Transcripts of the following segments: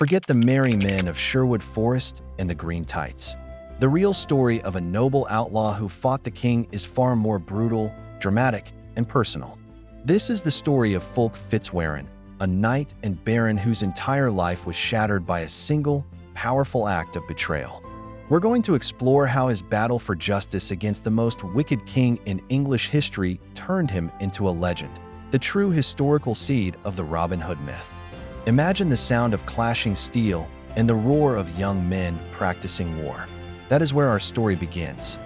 Forget the merry men of Sherwood Forest and the green tights. The real story of a noble outlaw who fought the king is far more brutal, dramatic, and personal. This is the story of Fulk FitzWarin, a knight and baron whose entire life was shattered by a single, powerful act of betrayal. We're going to explore how his battle for justice against the most wicked king in English history turned him into a legend, the true historical seed of the Robin Hood myth. Imagine the sound of clashing steel and the roar of young men practicing war. That is where our story begins.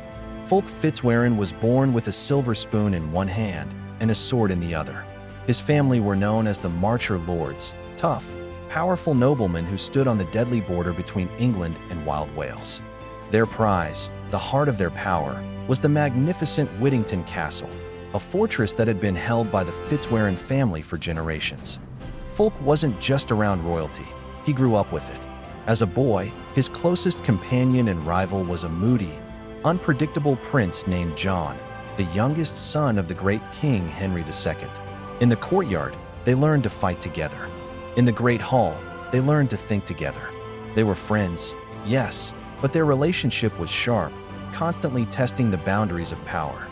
Fulk FitzWarin was born with a silver spoon in one hand and a sword in the other. His family were known as the Marcher Lords, tough, powerful noblemen who stood on the deadly border between England and Wild Wales. Their prize, the heart of their power, was the magnificent Whittington Castle, a fortress that had been held by the FitzWarin family for generations. Fulk wasn't just around royalty, he grew up with it. As a boy, his closest companion and rival was a moody, unpredictable prince named John, the youngest son of the great King Henry II. In the courtyard, they learned to fight together. In the Great Hall, they learned to think together. They were friends, yes, but their relationship was sharp, constantly testing the boundaries of power.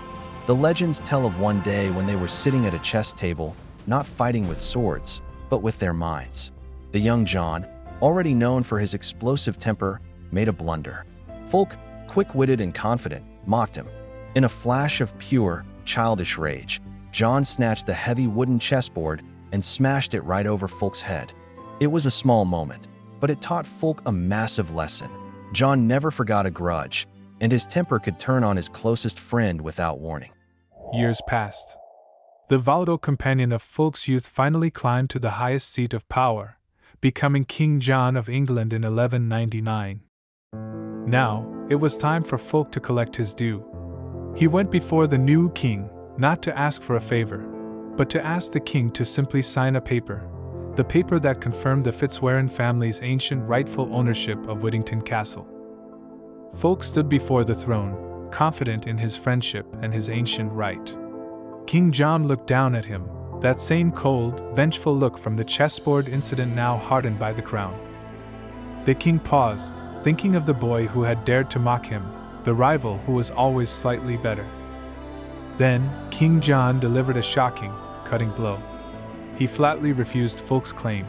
The legends tell of one day when they were sitting at a chess table, not fighting with swords, but with their minds. The young John, already known for his explosive temper, made a blunder. Fulk, quick-witted and confident, mocked him. In a flash of pure, childish rage, John snatched the heavy wooden chessboard and smashed it right over Fulk's head. It was a small moment, but it taught Fulk a massive lesson. John never forgot a grudge, and his temper could turn on his closest friend without warning. Years passed. The volatile companion of Fulk's youth finally climbed to the highest seat of power, becoming King John of England in 1199. Now, it was time for Fulk to collect his due. He went before the new king, not to ask for a favor, but to ask the king to simply sign a paper, the paper that confirmed the FitzWarin family's ancient rightful ownership of Whittington Castle. Fulk stood before the throne, confident in his friendship and his ancient right. King John looked down at him, that same cold, vengeful look from the chessboard incident now hardened by the crown. The king paused, thinking of the boy who had dared to mock him, the rival who was always slightly better. Then, King John delivered a shocking, cutting blow. He flatly refused Fulk's claim.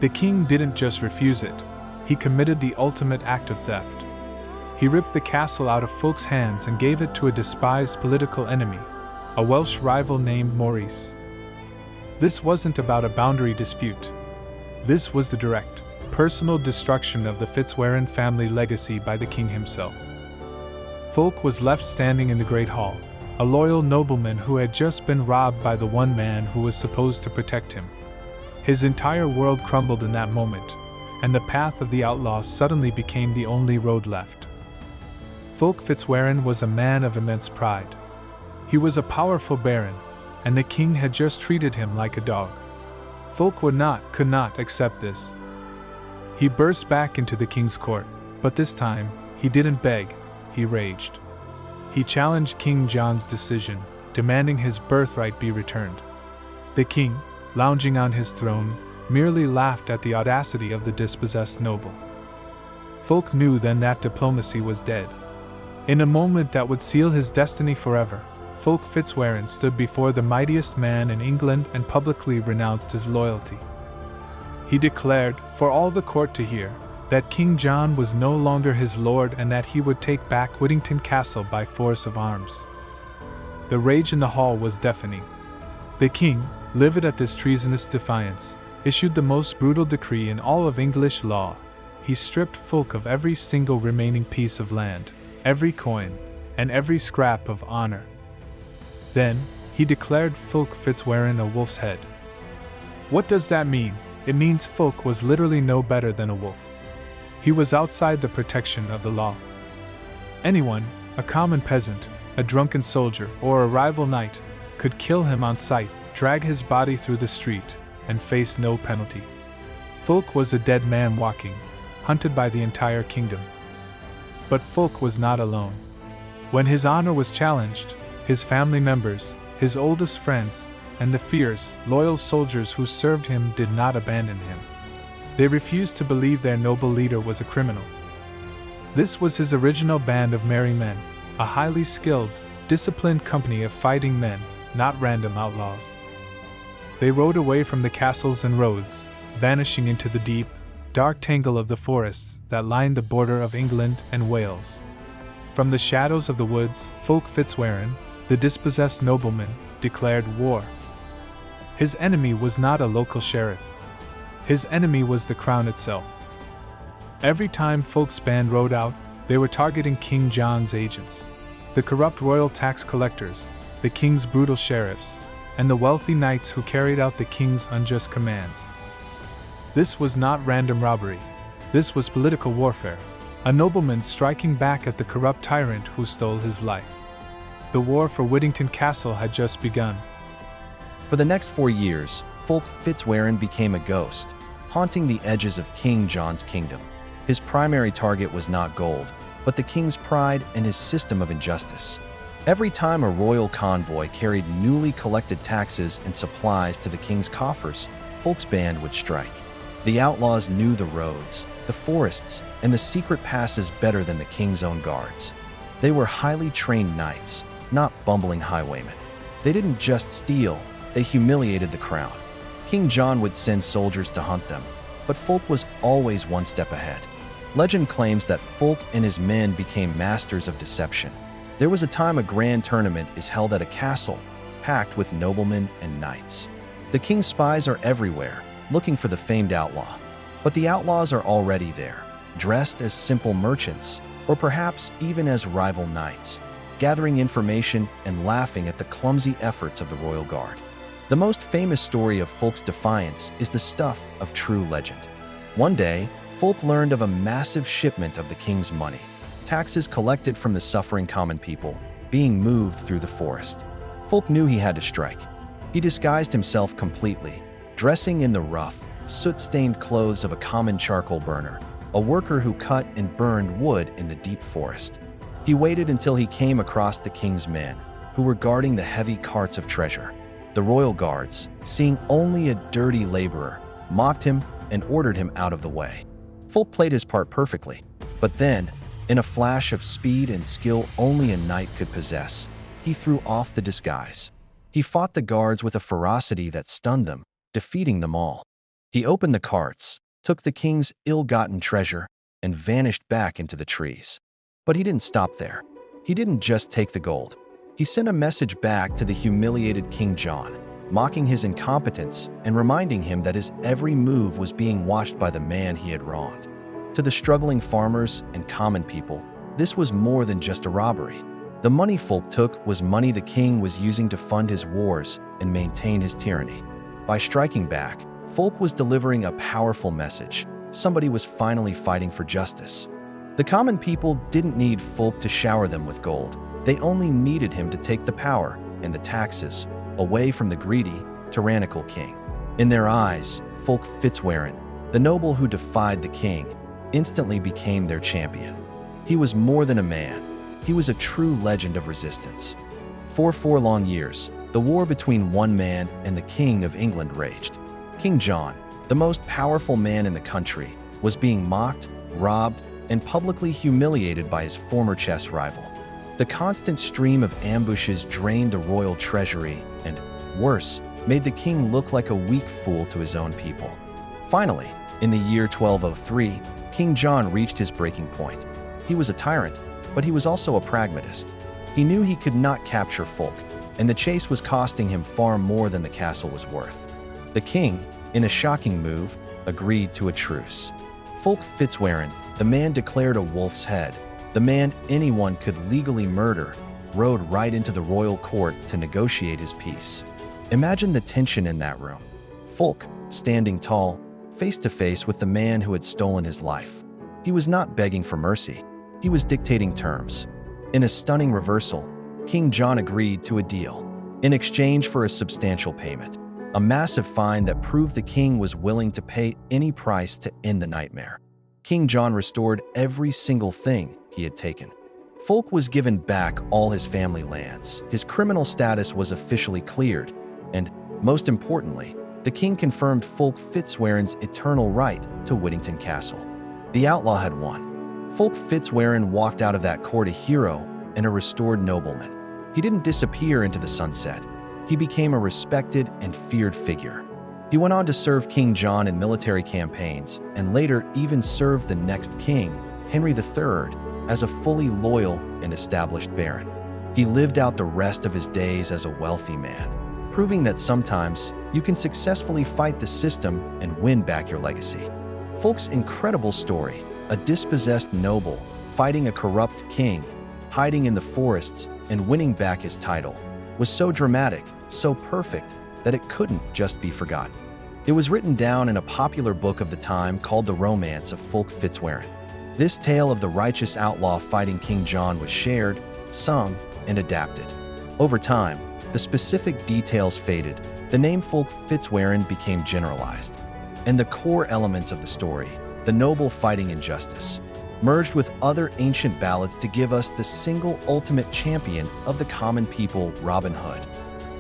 The king didn't just refuse it, he committed the ultimate act of theft. He ripped the castle out of Fulk's hands and gave it to a despised political enemy, a Welsh rival named Maurice. This wasn't about a boundary dispute. This was the direct, personal destruction of the FitzWarin family legacy by the king himself. Fulk was left standing in the Great Hall, a loyal nobleman who had just been robbed by the one man who was supposed to protect him. His entire world crumbled in that moment, and the path of the outlaw suddenly became the only road left. Fulk FitzWarin was a man of immense pride. He was a powerful baron, and the king had just treated him like a dog. Fulk could not accept this. He burst back into the king's court, but this time, he didn't beg, he raged. He challenged King John's decision, demanding his birthright be returned. The king, lounging on his throne, merely laughed at the audacity of the dispossessed noble. Fulk knew then that diplomacy was dead. In a moment that would seal his destiny forever, Fulk FitzWarin stood before the mightiest man in England and publicly renounced his loyalty. He declared, for all the court to hear, that King John was no longer his lord and that he would take back Whittington Castle by force of arms. The rage in the hall was deafening. The king, livid at this treasonous defiance, issued the most brutal decree in all of English law. He stripped Fulk of every single remaining piece of land, every coin, and every scrap of honor. Then, he declared Fulk FitzWarin a wolf's head. What does that mean? It means Fulk was literally no better than a wolf. He was outside the protection of the law. Anyone, a common peasant, a drunken soldier, or a rival knight, could kill him on sight, drag his body through the street, and face no penalty. Fulk was a dead man walking, hunted by the entire kingdom. But Fulk was not alone. When his honor was challenged, his family members, his oldest friends, and the fierce, loyal soldiers who served him did not abandon him. They refused to believe their noble leader was a criminal. This was his original band of merry men, a highly skilled, disciplined company of fighting men, not random outlaws. They rode away from the castles and roads, vanishing into the deep, dark tangle of the forests that lined the border of England and Wales. From the shadows of the woods, Fulk FitzWarin, the dispossessed nobleman, declared war. His enemy was not a local sheriff. His enemy was the crown itself. Every time Fulk's band rode out, they were targeting King John's agents, the corrupt royal tax collectors, the king's brutal sheriffs, and the wealthy knights who carried out the king's unjust commands. This was not random robbery. This was political warfare, a nobleman striking back at the corrupt tyrant who stole his life. The war for Whittington Castle had just begun. For the next 4 years, Fulk FitzWarin became a ghost, haunting the edges of King John's kingdom. His primary target was not gold, but the king's pride and his system of injustice. Every time a royal convoy carried newly collected taxes and supplies to the king's coffers, Fulk's band would strike. The outlaws knew the roads, the forests, and the secret passes better than the king's own guards. They were highly trained knights, not bumbling highwaymen. They didn't just steal, they humiliated the crown. King John would send soldiers to hunt them, but Fulk was always one step ahead. Legend claims that Fulk and his men became masters of deception. There was a time a grand tournament is held at a castle, packed with noblemen and knights. The king's spies are everywhere, looking for the famed outlaw. But the outlaws are already there, dressed as simple merchants, or perhaps even as rival knights, gathering information and laughing at the clumsy efforts of the royal guard. The most famous story of Fulk's defiance is the stuff of true legend. One day, Fulk learned of a massive shipment of the king's money, taxes collected from the suffering common people, being moved through the forest. Fulk knew he had to strike. He disguised himself completely, dressing in the rough, soot-stained clothes of a common charcoal burner, a worker who cut and burned wood in the deep forest. He waited until he came across the king's men, who were guarding the heavy carts of treasure. The royal guards, seeing only a dirty laborer, mocked him and ordered him out of the way. Fulk played his part perfectly, but then, in a flash of speed and skill only a knight could possess, he threw off the disguise. He fought the guards with a ferocity that stunned them, defeating them all. He opened the carts, took the king's ill-gotten treasure, and vanished back into the trees. But he didn't stop there. He didn't just take the gold. He sent a message back to the humiliated King John, mocking his incompetence and reminding him that his every move was being watched by the man he had wronged. To the struggling farmers and common people, this was more than just a robbery. The money Fulk took was money the king was using to fund his wars and maintain his tyranny. By striking back, Fulk was delivering a powerful message. Somebody was finally fighting for justice. The common people didn't need Fulk to shower them with gold. They only needed him to take the power and the taxes away from the greedy, tyrannical king. In their eyes, Fulk FitzWarin, the noble who defied the king, instantly became their champion. He was more than a man. He was a true legend of resistance. For 4 long years, the war between one man and the King of England raged. King John, the most powerful man in the country, was being mocked, robbed, and publicly humiliated by his former chess rival. The constant stream of ambushes drained the royal treasury and, worse, made the king look like a weak fool to his own people. Finally, in the year 1203, King John reached his breaking point. He was a tyrant, but he was also a pragmatist. He knew he could not capture Fulk, and the chase was costing him far more than the castle was worth. The king, in a shocking move, agreed to a truce. Fulk FitzWarin, the man declared a wolf's head, the man anyone could legally murder, rode right into the royal court to negotiate his peace. Imagine the tension in that room. Fulk, standing tall, face to face with the man who had stolen his life. He was not begging for mercy. He was dictating terms. In a stunning reversal, King John agreed to a deal. In exchange for a substantial payment, a massive fine that proved the king was willing to pay any price to end the nightmare. King John restored every single thing he had taken. Fulk was given back all his family lands, his criminal status was officially cleared, and, most importantly, The king confirmed Fulk FitzWarin's eternal right to Whittington Castle. The outlaw had won. Fulk FitzWarin walked out of that court a hero and a restored nobleman. He didn't disappear into the sunset. He became a respected and feared figure. He went on to serve King John in military campaigns and later even served the next king, Henry III, as a fully loyal and established baron. He lived out the rest of his days as a wealthy man, proving that sometimes you can successfully fight the system and win back your legacy. Fulk's incredible story, a dispossessed noble fighting a corrupt king, hiding in the forests, and winning back his title, was so dramatic, so perfect, that it couldn't just be forgotten. It was written down in a popular book of the time called The Romance of Fulk FitzWarin. This tale of the righteous outlaw fighting King John was shared, sung, and adapted. Over time, the specific details faded, the name Fulk FitzWarin became generalized, and the core elements of the story, the noble fighting injustice, merged with other ancient ballads to give us the single ultimate champion of the common people, Robin Hood.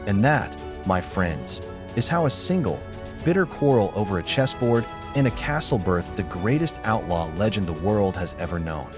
And that, my friends, is how a single, bitter quarrel over a chessboard and a castle birthed the greatest outlaw legend the world has ever known.